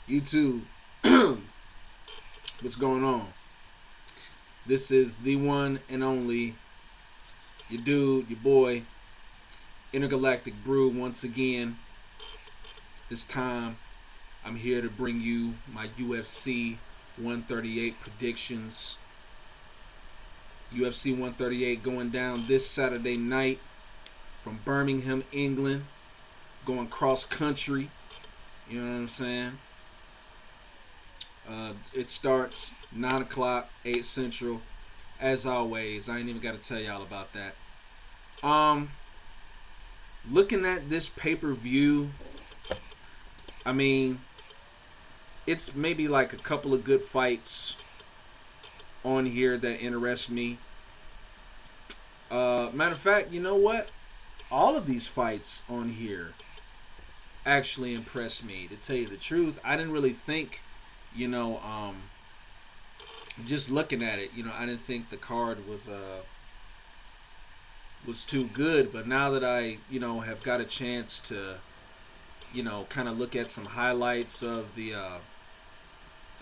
YouTube, what's going on? This is the one and only, your dude, your boy, Intergalactic Brew once again. This time, I'm here to bring you my UFC 138 predictions. UFC 138 going down this Saturday night from Birmingham, England, going cross country. You know what I'm saying? It starts 9 o'clock, 8 Central. As always, I ain't even got to tell y'all about that. Looking at this pay-per-view, I mean, it's maybe like a couple of good fights on here that interest me. Matter of fact, you know what? All of these fights on here actually impressed me. To tell you the truth, I didn't really think, you know, just looking at it, I didn't think the card was too good. But now that I, have got a chance to, kind of look at some highlights of the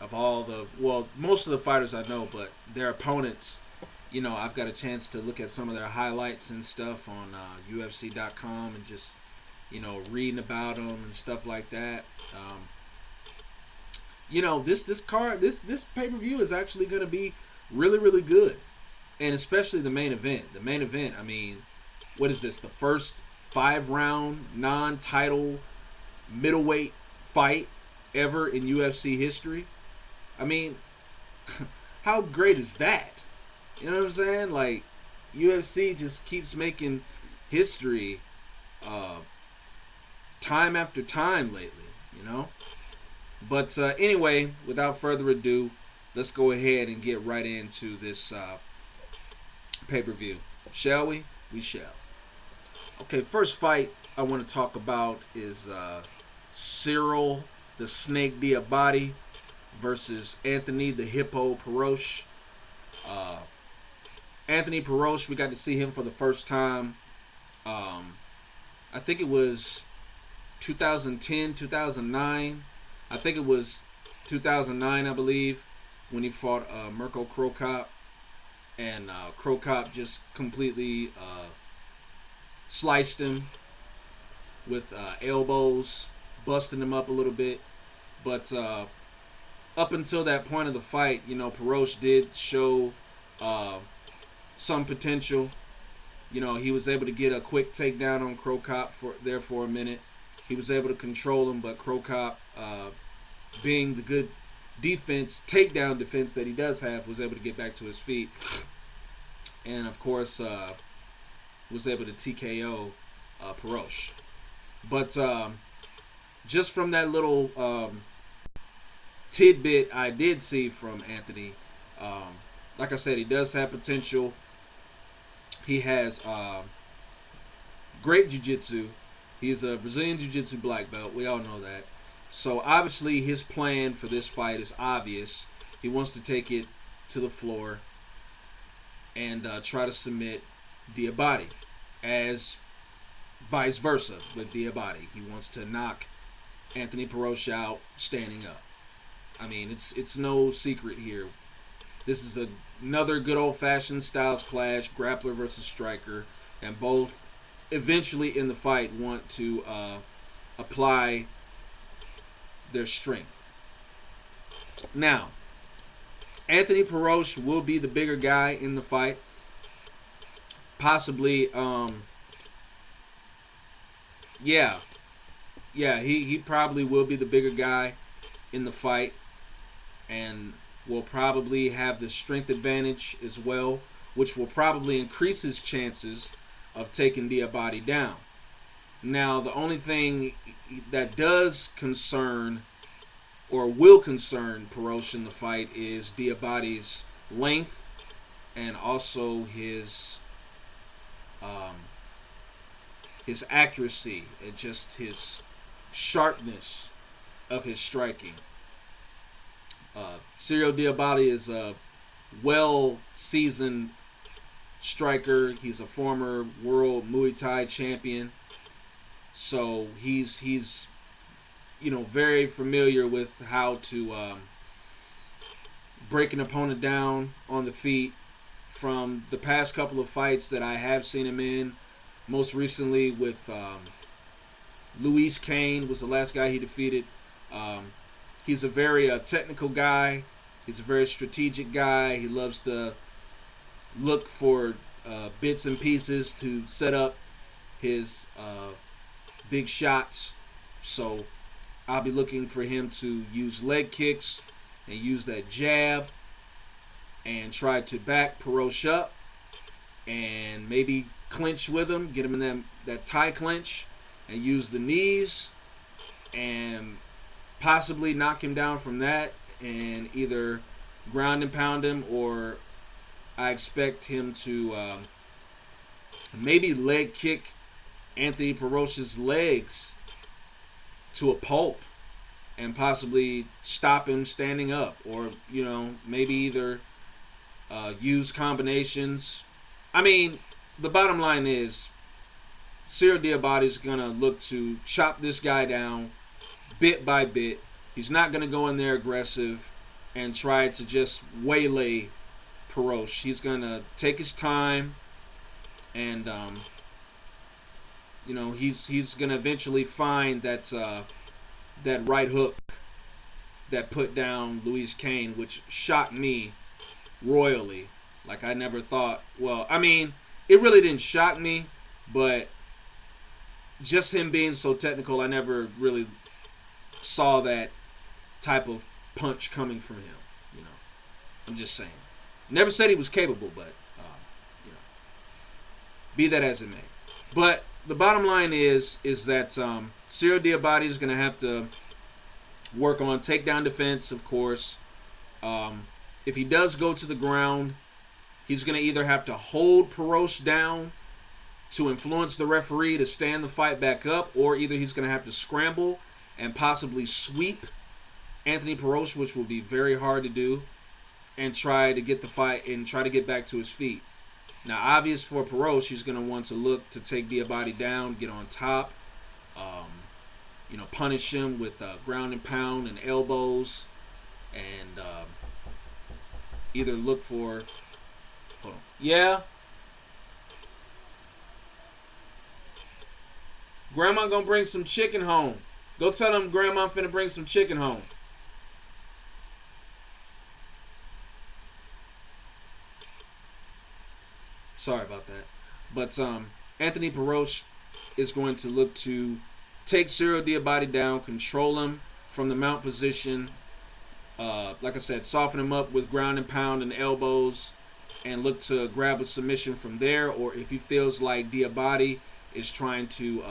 of all the, well, most of the fighters I know, but their opponents, I've got a chance to look at some of their highlights and stuff on UFC.com and just, reading about them and stuff like that. This pay per view is actually going to be really, really good, and especially the main event. The main event, I mean, what is this? The first 5-round non-title middleweight fight ever in UFC history. I mean, how great is that? You know what I'm saying? Like, UFC just keeps making history time after time lately. But anyway, without further ado, let's go ahead and get right into this pay-per-view. Shall we? We shall. Okay, first fight I want to talk about is Cyril the Snake Diabate versus Anthony the Hippo Perosh. Anthony Perosh, we got to see him for the first time. I think it was 2010, 2009. I think it was 2009, I believe, when he fought Mirko Cro Cop. And Cro Cop just completely sliced him with elbows, busting him up a little bit. But up until that point of the fight, Perosh did show some potential. He was able to get a quick takedown on Cro Cop for a minute. He was able to control him, but Cro Cop, being the good takedown defense that he does have, was able to get back to his feet. And of course, was able to TKO Perosh. But just from that little tidbit I did see from Anthony, like I said, he does have potential. He has great jiu-jitsu. He's a Brazilian jiu-jitsu black belt. We all know that. So obviously his plan for this fight is obvious. He wants to take it to the floor and try to submit Diabate, as vice versa with Diabate. He wants to knock Anthony Perosh out standing up. I mean, it's no secret here. This is another good old-fashioned styles clash, grappler versus striker, and both eventually in the fight want to apply their strength. Now, Anthony Perosh will be the bigger guy in the fight. Possibly, he probably will be the bigger guy in the fight, and will probably have the strength advantage as well, which will probably increase his chances of taking Diabate down. Now, the only thing that does concern, or will concern, Perosh in the fight is Diabate's length, and also his accuracy, and just his sharpness of his striking. Cyril Diabate is a well-seasoned striker. He's a former world Muay Thai champion. So he's very familiar with how to break an opponent down on the feet. From the past couple of fights that I have seen him in, most recently with Luis Kane was the last guy he defeated. Um, he's a very technical guy. He's a very strategic guy. He loves to look for bits and pieces to set up his big shots. So I'll be looking for him to use leg kicks and use that jab and try to back Perosh up and maybe clinch with him, get him in that tie clinch, and use the knees and possibly knock him down from that and either ground and pound him, or I expect him to maybe leg kick Anthony Perosh's legs to a pulp and possibly stop him standing up, or maybe either use combinations. I mean, the bottom line is Cyril Diabate is going to look to chop this guy down bit by bit. He's not going to go in there aggressive and try to just waylay Perosh. He's going to take his time, and he's going to eventually find that right hook that put down Luis Kane, which shocked me royally. Like, I never thought, well, I mean, it really didn't shock me, but just him being so technical, I never really saw that type of punch coming from him. I'm just saying. Never said he was capable, but be that as it may. But the bottom line is that Cyril Diabate is going to have to work on takedown defense, of course. If he does go to the ground, he's going to either have to hold Perosh down to influence the referee to stand the fight back up, or either he's going to have to scramble and possibly sweep Anthony Perosh, which will be very hard to do, and try to get the fight and try to get back to his feet. Now, obvious for Perosh, he's going to want to look to take Diabate down, get on top, punish him with ground and pound and elbows, and either look for, hold on, yeah, Grandma gonna bring some chicken home. Go tell them Grandma I'm finna bring some chicken home. Sorry about that. But Anthony Perosh is going to look to take Cyril Diabate down, control him from the mount position. Like I said, soften him up with ground and pound and elbows, and look to grab a submission from there. Or if he feels like Diabate is trying to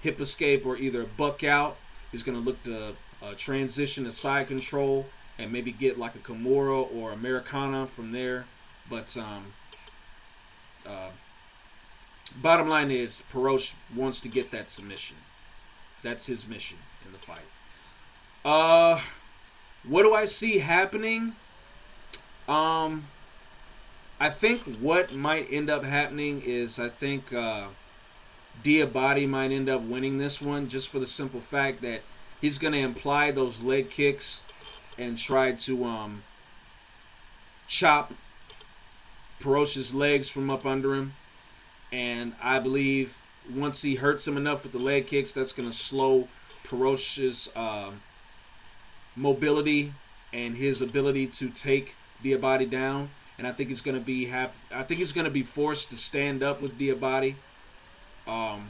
hip escape or either buck out, he's going to look to transition to side control and maybe get like a Kimura or Americana from there. But bottom line is Perosh wants to get that submission. That's his mission in the fight. What do I see happening? I think what might end up happening is I think Diabate might end up winning this one, just for the simple fact that he's going to imply those leg kicks and try to chop Perosh's legs from up under him. And I believe once he hurts him enough with the leg kicks, that's going to slow Perosh's mobility and his ability to take Diabate down. And I think he's going to be forced to stand up with Diabate. I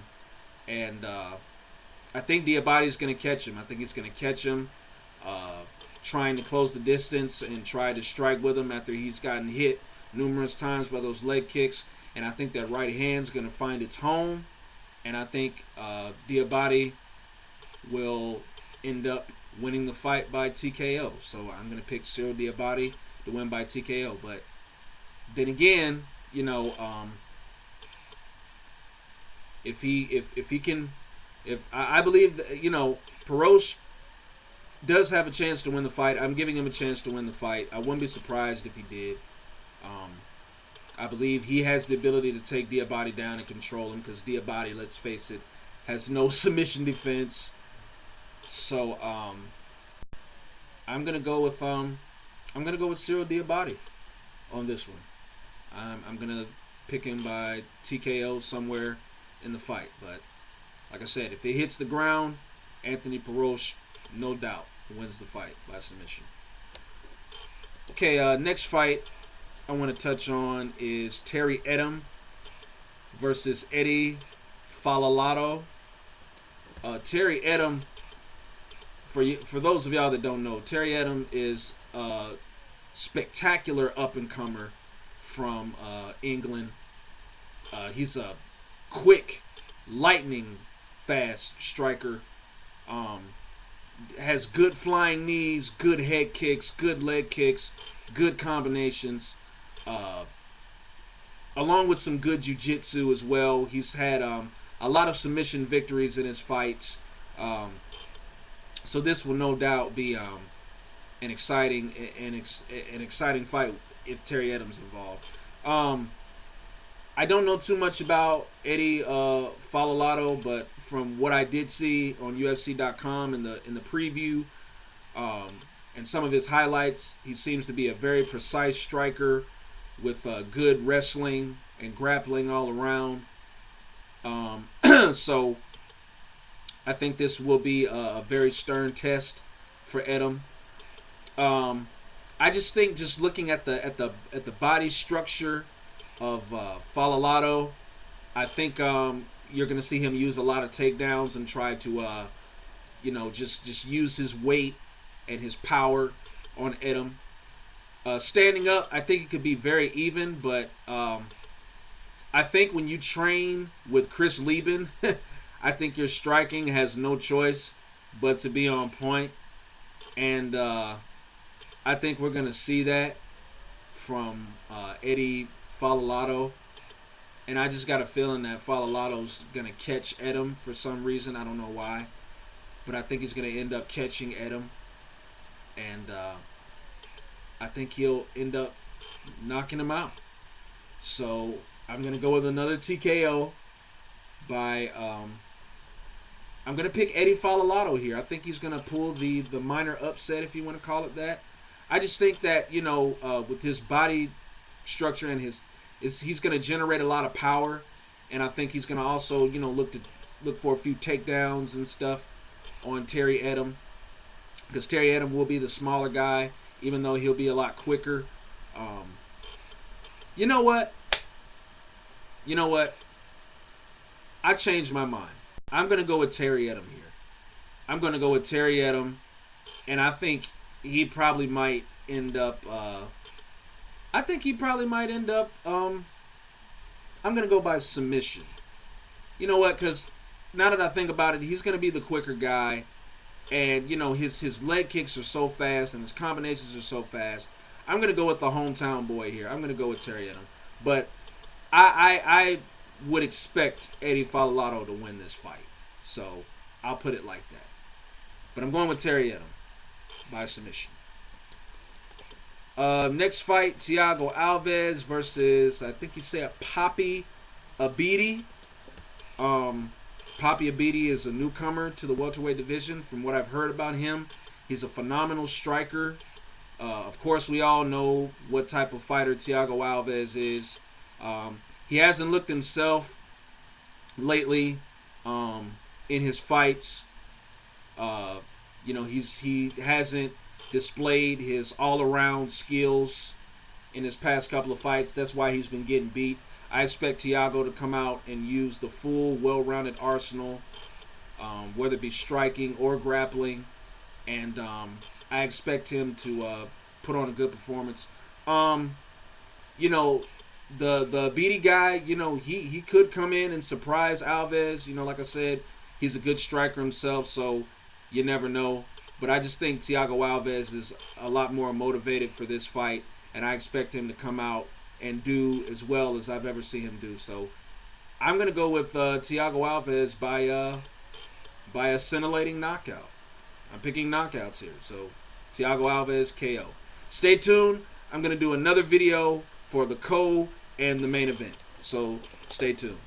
think Diabate is going to catch him. I think he's going to catch him trying to close the distance and try to strike with him after he's gotten hit numerous times by those leg kicks. And I think that right hand's going to find its home. And I think Diabate will end up winning the fight by TKO. So I'm going to pick Cyril Diabate to win by TKO. But then again, I believe that, Perosh does have a chance to win the fight. I'm giving him a chance to win the fight. I wouldn't be surprised if he did. I believe he has the ability to take Diabate down and control him, because Diabate, let's face it, has no submission defense. So I'm gonna go with Cyril Diabate on this one. I'm gonna pick him by TKO somewhere in the fight. But like I said, if it hits the ground, Anthony Perosh, no doubt, wins the fight by submission. Okay, next fight I want to touch on is Terry Edom versus Eddie Falalato. Terry Edom, for those of y'all that don't know, Terry Edom is a spectacular up and comer from England. He's a quick, lightning fast striker. Has good flying knees, good head kicks, good leg kicks, good combinations, along with some good jiu-jitsu as well. He's had a lot of submission victories in his fights. So this will no doubt be an exciting fight if Terry Edom's involved. I don't know too much about Eddie Falalato, but from what I did see on UFC.com in the preview and some of his highlights, he seems to be a very precise striker with good wrestling and grappling all around. So I think this will be a very stern test for Edom. I just think, just looking at the body structure of Falalato, I think you're going to see him use a lot of takedowns and try to just use his weight and his power on Edom. Standing up, I think it could be very even, but I think when you train with Chris Lieben, I think your striking has no choice but to be on point. And I think we're going to see that from Eddie Falalato. And I just got a feeling that Falalato's going to catch Edom for some reason. I don't know why. But I think he's going to end up catching Edom. And I think he'll end up knocking him out. So I'm going to go with another TKO by... I'm going to pick Eddie Falalato here. I think he's going to pull the minor upset, if you want to call it that. I just think that, with his body structure and he's going to generate a lot of power. And I think he's going to also, look for a few takedowns and stuff on Terry Edom. Because Terry Edom will be the smaller guy, even though he'll be a lot quicker. You know what? I changed my mind. I'm going to go with Terry Edom here. I'm going to go with Terry Edom. And I think he probably might end up... I'm going to go by submission. You know what? Because now that I think about it, he's going to be the quicker guy. And, his leg kicks are so fast and his combinations are so fast. I'm going to go with the hometown boy here. I'm going to go with Terry Edom. But I would expect Eddie Falalato to win this fight. So I'll put it like that. But I'm going with Terry Edom by submission. Next fight, Thiago Alves versus, I think you say, a Papi Abedi. Papi Abedi is a newcomer to the welterweight division. From what I've heard about him, he's a phenomenal striker. Of course, we all know what type of fighter Thiago Alves is. He hasn't looked himself lately in his fights. He hasn't displayed his all-around skills in his past couple of fights. That's why he's been getting beat. I expect Thiago to come out and use the full, well-rounded arsenal, whether it be striking or grappling. And I expect him to put on a good performance. The Beatty guy, he could come in and surprise Alves. Like I said, he's a good striker himself, so you never know. But I just think Thiago Alves is a lot more motivated for this fight, and I expect him to come out and do as well as I've ever seen him do. So I'm going to go with Thiago Alves by a scintillating knockout. I'm picking knockouts here. So Thiago Alves, KO. Stay tuned. I'm going to do another video for the co and the main event. So stay tuned.